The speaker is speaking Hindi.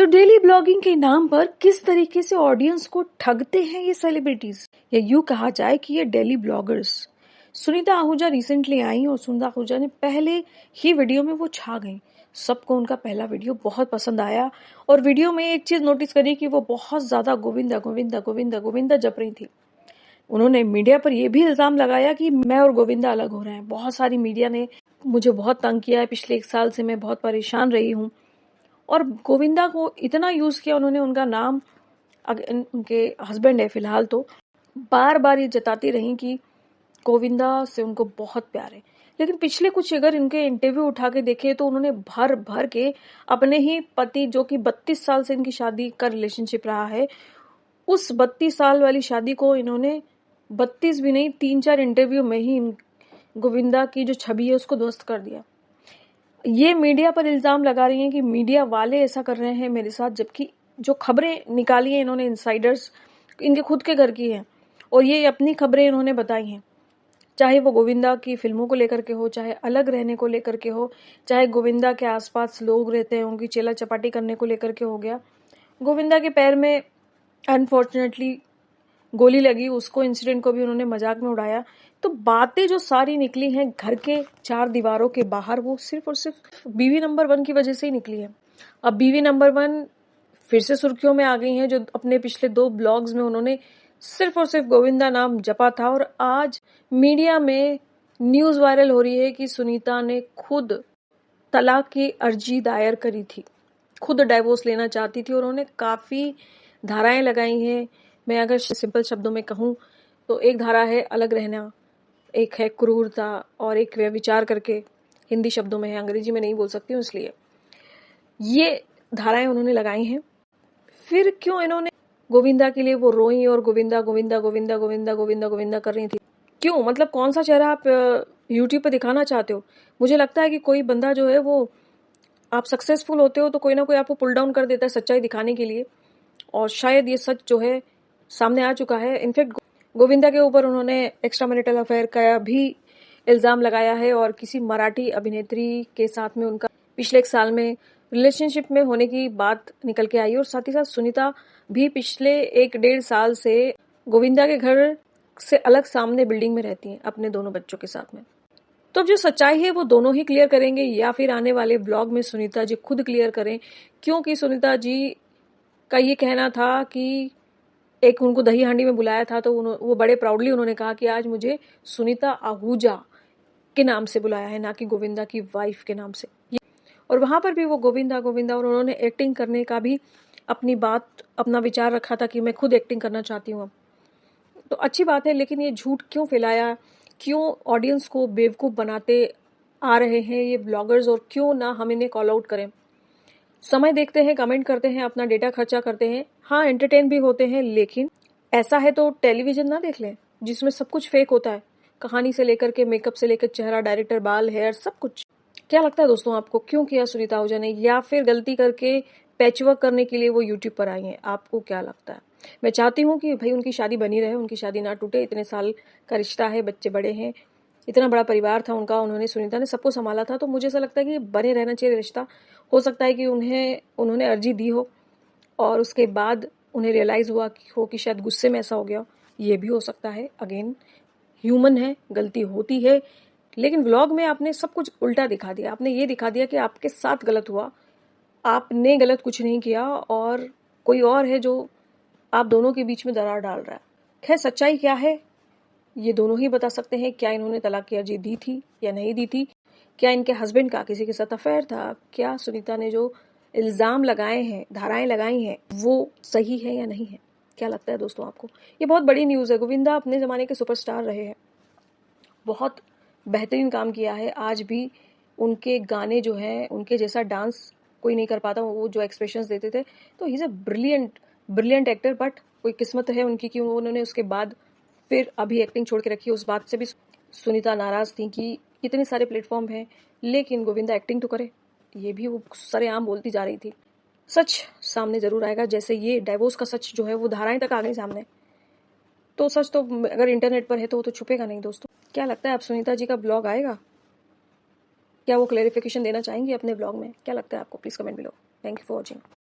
तो डेली ब्लॉगिंग के नाम पर किस तरीके से ऑडियंस को ठगते हैं ये सेलिब्रिटीज, या यूं कहा जाए कि ये daily bloggers. Sunita Ahuja recently आई और सुनीता आहूजा ने पहले ही वीडियो में वो छा गई। सबको उनका पहला वीडियो बहुत पसंद आया और वीडियो में एक चीज नोटिस करी कि वो बहुत ज्यादा गोविंदा गोविंदा गोविंदा गोविंदा जप रही थी। उन्होंने मीडिया पर यह भी इल्जाम लगाया कि मैं और गोविंदा अलग हो रहे हैं। बहुत सारी मीडिया ने मुझे बहुत तंग किया है, पिछले 1 साल से मैं बहुत परेशान रही हूँ। और गोविंदा को इतना यूज किया उन्होंने, उनका नाम उनके हस्बैंड है फिलहाल, तो बार बार ये जताती रही कि गोविंदा से उनको बहुत प्यार है। लेकिन पिछले कुछ अगर इनके इंटरव्यू उठा के देखे तो उन्होंने भर भर के अपने ही पति, जो कि 32 साल से इनकी शादी का रिलेशनशिप रहा है, उस 32 साल वाली शादी को इन्होंने 32 भी नहीं 3-4 इंटरव्यू में ही गोविंदा की जो छवि है उसको ध्वस्त कर दिया। ये मीडिया पर इल्जाम लगा रही हैं कि मीडिया वाले ऐसा कर रहे हैं मेरे साथ, जबकि जो खबरें निकाली हैं इन्होंने इनसाइडर्स इनके खुद के घर की हैं और ये अपनी खबरें इन्होंने बताई हैं। चाहे वो गोविंदा की फिल्मों को लेकर के हो, चाहे अलग रहने को लेकर के हो, चाहे गोविंदा के आसपास लोग रहते हैं उनकी चेला चपाटी करने को लेकर के हो गया। गोविंदा के पैर में अनफॉर्चुनेटली गोली लगी, उसको इंसिडेंट को भी उन्होंने मजाक में उड़ाया। तो बातें जो सारी निकली हैं घर के 4 दीवारों के बाहर, वो सिर्फ और सिर्फ बीवी नंबर 1 की वजह से ही निकली है। अब बीवी नंबर 1 फिर से सुर्खियों में आ गई हैं, जो अपने पिछले 2 ब्लॉग्स में उन्होंने सिर्फ और सिर्फ गोविंदा नाम जपा था। और आज मीडिया में न्यूज वायरल हो रही है कि सुनीता ने खुद तलाक की अर्जी दायर करी थी, खुद डाइवोर्स लेना चाहती थी और उन्होंने काफी धाराएं लगाई हैं। मैं अगर सिंपल शब्दों में कहूं तो एक धारा है अलग रहना, एक है क्रूरता और एक व्यभिचार करके हिंदी शब्दों में है, अंग्रेजी में नहीं बोल सकती हूँ, इसलिए ये धाराएं उन्होंने लगाई हैं। फिर क्यों इन्होंने गोविंदा के लिए वो रोई और गोविंदा गोविंदा गोविंदा गोविंदा गोविंदा गोविंदा कर रही थी? क्यों, मतलब कौन सा चेहरा आप यूट्यूब पर दिखाना चाहते हो? मुझे लगता है कि कोई बंदा जो है वो, आप सक्सेसफुल होते हो तो कोई ना कोई आपको पुल डाउन कर देता है सच्चाई दिखाने के लिए, और शायद ये सच जो है सामने आ चुका है। इनफैक्ट गोविंदा के ऊपर उन्होंने एक्स्ट्रा मैरिटल अफेयर का भी इल्जाम लगाया है और किसी मराठी अभिनेत्री के साथ में उनका पिछले 1 साल में रिलेशनशिप में होने की बात निकल के आई। और साथ ही साथ सुनीता भी पिछले 1-1.5 साल से गोविंदा के घर से अलग सामने बिल्डिंग में रहती हैं अपने दोनों बच्चों के साथ में। तो अब जो सच्चाई है वो दोनों ही क्लियर करेंगे या फिर आने वाले ब्लॉग में सुनीता जी खुद क्लियर करें, क्योंकि सुनीता जी का ये कहना था कि एक उनको दही हांडी में बुलाया था तो वो बड़े प्राउडली उन्होंने कहा कि आज मुझे सुनीता आहूजा के नाम से बुलाया है, ना कि गोविंदा की वाइफ के नाम से। और वहां पर भी वो गोविंदा गोविंदा, और उन्होंने एक्टिंग करने का भी अपनी बात, अपना विचार रखा था कि मैं खुद एक्टिंग करना चाहती हूँ। तो अच्छी बात है, लेकिन ये झूठ क्यों फैलाया, क्यों ऑडियंस को बेवकूफ बनाते आ रहे हैं ये ब्लॉगर्स, और क्यों ना हम इन्हें कॉल आउट करें? समय देखते हैं, कमेंट करते हैं, अपना डेटा खर्चा करते हैं, हाँ एंटरटेन भी होते हैं, लेकिन ऐसा है तो टेलीविजन ना देख लें जिसमें सब कुछ फेक होता है, कहानी से लेकर के मेकअप से लेकर चेहरा, डायरेक्टर, बाल, हेयर, सब कुछ। क्या लगता है दोस्तों आपको, क्यों किया सुनीता आहूजा ने, या फिर गलती करके पैचवर्क करने के लिए वो यूट्यूब पर आई हैं? आपको क्या लगता है? मैं चाहती हूँ कि भाई उनकी शादी बनी रहे, उनकी शादी ना टूटे। इतने साल का रिश्ता है, बच्चे बड़े हैं, इतना बड़ा परिवार था उनका, उन्होंने, सुनीता ने सबको संभाला था। तो मुझे ऐसा लगता है कि बने रहना चाहिए रिश्ता। हो सकता है कि उन्होंने अर्जी दी हो और उसके बाद उन्हें रियलाइज हुआ कि शायद गुस्से में ऐसा हो गया, ये भी हो सकता है। अगेन ह्यूमन है, गलती होती है, लेकिन व्लॉग में आपने सब कुछ उल्टा दिखा दिया। आपने ये दिखा दिया कि आपके साथ गलत हुआ, आपने गलत कुछ नहीं किया और कोई और है जो आप दोनों के बीच में दरार डाल रहा है। खैर सच्चाई क्या है ये दोनों ही बता सकते हैं। क्या इन्होंने तलाक की अर्जी दी थी या नहीं दी थी? क्या इनके हस्बैंड का किसी के साथ अफेयर था? क्या सुनीता ने जो इल्जाम लगाए हैं, धाराएं लगाई हैं, वो सही है या नहीं है? क्या लगता है दोस्तों आपको? ये बहुत बड़ी न्यूज है। गोविंदा अपने जमाने के सुपरस्टार रहे हैं, बहुत बेहतरीन काम किया है। आज भी उनके गाने जो हैं, उनके जैसा डांस कोई नहीं कर पाता, वो जो एक्सप्रेशंस देते थे। तो he is a brilliant actor, but कोई किस्मत है उनकी कि उन्होंने उसके बाद फिर अभी एक्टिंग छोड़ के रखी। उस बात से भी सुनीता नाराज थी कि इतने सारे प्लेटफॉर्म हैं लेकिन गोविंदा एक्टिंग तो करे, ये भी वो सरेआम बोलती जा रही थी। सच सामने जरूर आएगा, जैसे ये डाइवोर्स का सच जो है वो धाराएं तक आ गई सामने। तो सच तो अगर इंटरनेट पर है तो वो तो छुपेगा नहीं दोस्तों। क्या लगता है, आप सुनीता जी का ब्लॉग आएगा? क्या वो क्लैरिफिकेशन देना चाहेंगी अपने ब्लॉग में? क्या लगता है आपको? Please comment below. Thank you for watching.